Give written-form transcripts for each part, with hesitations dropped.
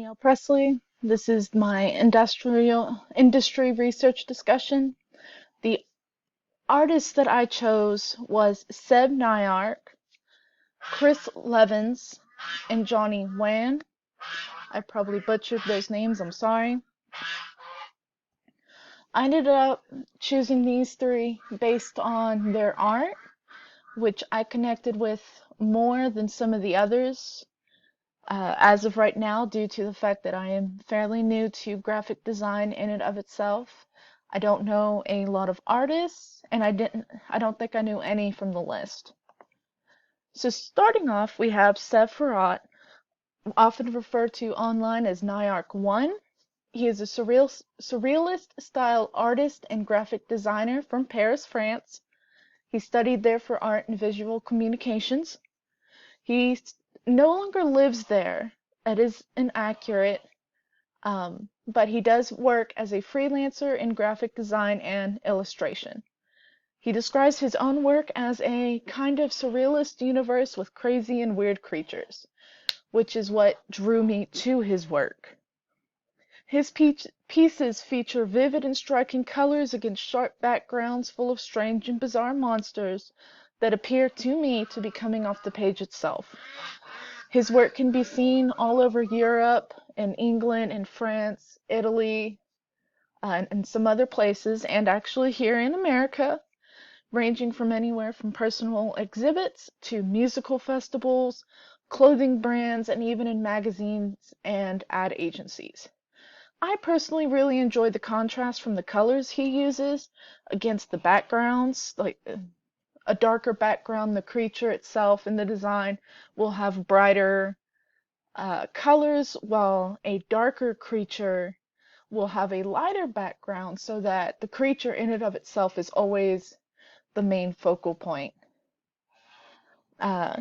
Danielle Presley. This is my industry research discussion. The artist that I chose was Seb Nyark, Chris Levins, and Johnny Wan. I probably butchered those names, I'm sorry. I ended up choosing these three based on their art, which I connected with more than some of the others. As of right now, due to the fact that I am fairly new to graphic design in and of itself, I don't know a lot of artists, and I don't think I knew any from the list. So starting off, we have Sev Farhat, often referred to online as Nyark 1. He is a surrealist style artist and graphic designer from Paris, France. He studied there for art and visual communications. He no longer lives there. It is inaccurate, but he does work as a freelancer in graphic design and illustration. He describes his own work as a kind of surrealist universe with crazy and weird creatures, which is what drew me to his work. His pieces feature vivid and striking colors against sharp backgrounds full of strange and bizarre monsters that appear to me to be coming off the page itself. His work can be seen all over Europe, in England, in France, Italy, and some other places, and actually here in America, ranging from anywhere from personal exhibits to musical festivals, clothing brands, and even in magazines and ad agencies. I personally really enjoy the contrast from the colors he uses against the backgrounds, like a darker background, the creature itself and the design will have brighter colors, while a darker creature will have a lighter background so that the creature in and of itself is always the main focal point.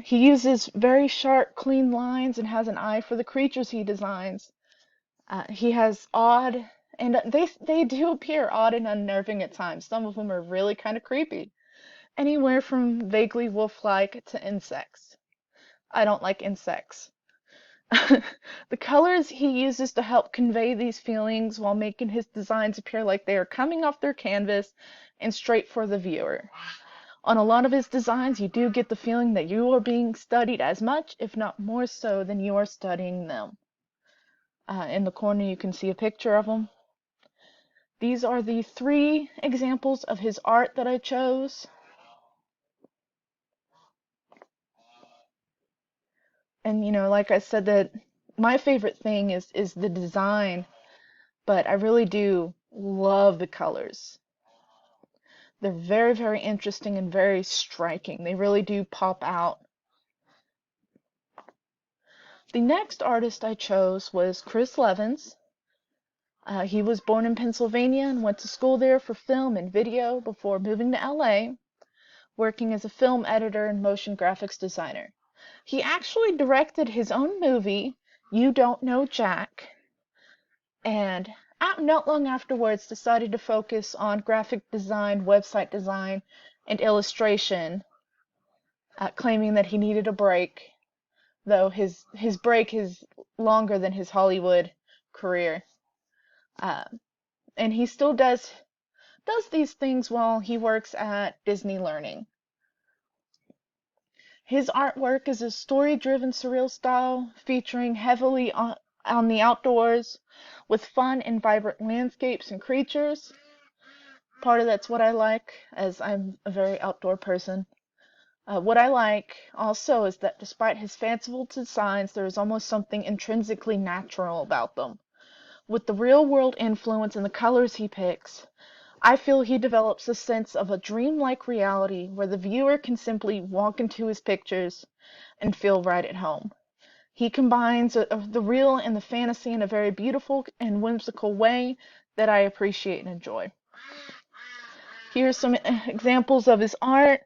He uses very sharp, clean lines and has an eye for the creatures he designs. He has odd, and they do appear odd and unnerving at times. Some of them are really kind of creepy. Anywhere from vaguely wolf-like to insects. I don't like insects. The colors he uses to help convey these feelings while making his designs appear like they are coming off their canvas and straight for the viewer. On a lot of his designs, you do get the feeling that you are being studied as much, if not more so, than you are studying them. In the corner, you can see a picture of him. These are the three examples of his art that I chose. And like I said, that my favorite thing is the design, but I really do love the colors. They're very, very interesting and very striking. They really do pop out. The next artist I chose was Chris Levins. He was born in Pennsylvania and went to school there for film and video before moving to LA, working as a film editor and motion graphics designer. He actually directed his own movie, You Don't Know Jack, and not long afterwards decided to focus on graphic design, website design, and illustration, claiming that he needed a break, though his break is longer than his Hollywood career. And he still does these things while he works at Disney Learning. His artwork is a story-driven surreal style featuring heavily on the outdoors with fun and vibrant landscapes and creatures. Part of that's what I like, as I'm a very outdoor person. What I like also is that despite his fanciful designs, there is almost something intrinsically natural about them. With the real-world influence in the colors he picks, I feel he develops a sense of a dreamlike reality where the viewer can simply walk into his pictures and feel right at home. He combines the real and the fantasy in a very beautiful and whimsical way that I appreciate and enjoy. Here's some examples of his art.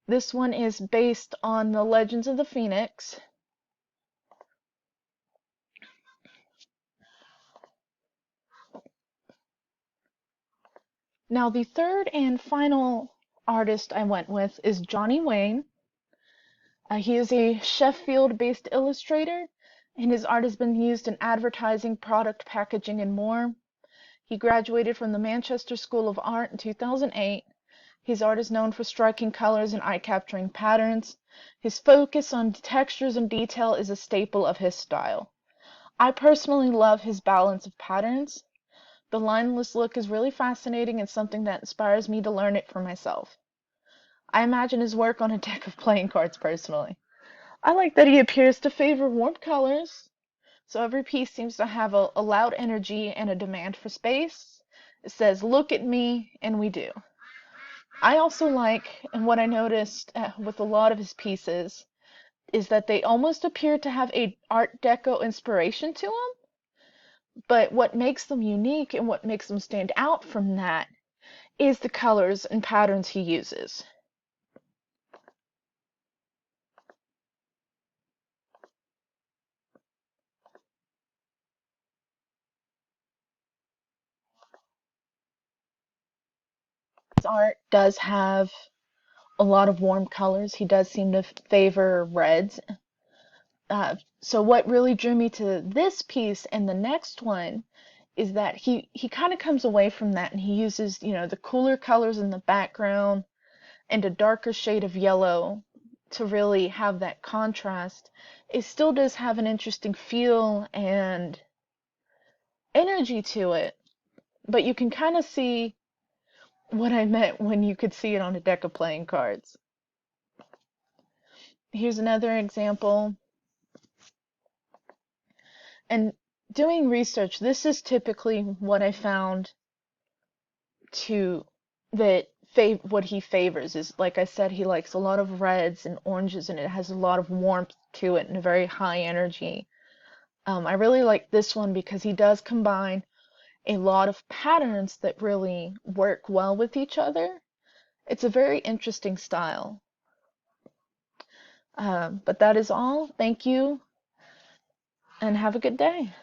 This one is based on the Legends of the Phoenix. Now, the third and final artist I went with is Johnny Wayne. He is a Sheffield-based illustrator, and his art has been used in advertising, product packaging, and more. He graduated from the Manchester School of Art in 2008. His art is known for striking colors and eye-capturing patterns. His focus on textures and detail is a staple of his style. I personally love his balance of patterns. The lineless look is really fascinating and something that inspires me to learn it for myself. I imagine his work on a deck of playing cards personally. I like that he appears to favor warm colors, so every piece seems to have a loud energy and a demand for space. It says, look at me, and we do. I also like, and what I noticed with a lot of his pieces, is that they almost appear to have a Art Deco inspiration to them, but what makes them unique and what makes them stand out from that is the colors and patterns he uses. His art does have a lot of warm colors. He does seem to favor reds. So what really drew me to this piece and the next one is that he kind of comes away from that and he uses, the cooler colors in the background and a darker shade of yellow to really have that contrast. It still does have an interesting feel and energy to it, but you can kind of see what I meant when you could see it on a deck of playing cards. Here's another example. And doing research, this is typically what I found to that what he favors is, like I said, he likes a lot of reds and oranges, and it has a lot of warmth to it and a very high energy. I really like this one because he does combine a lot of patterns that really work well with each other. It's a very interesting style. But that is all. Thank you, and have a good day.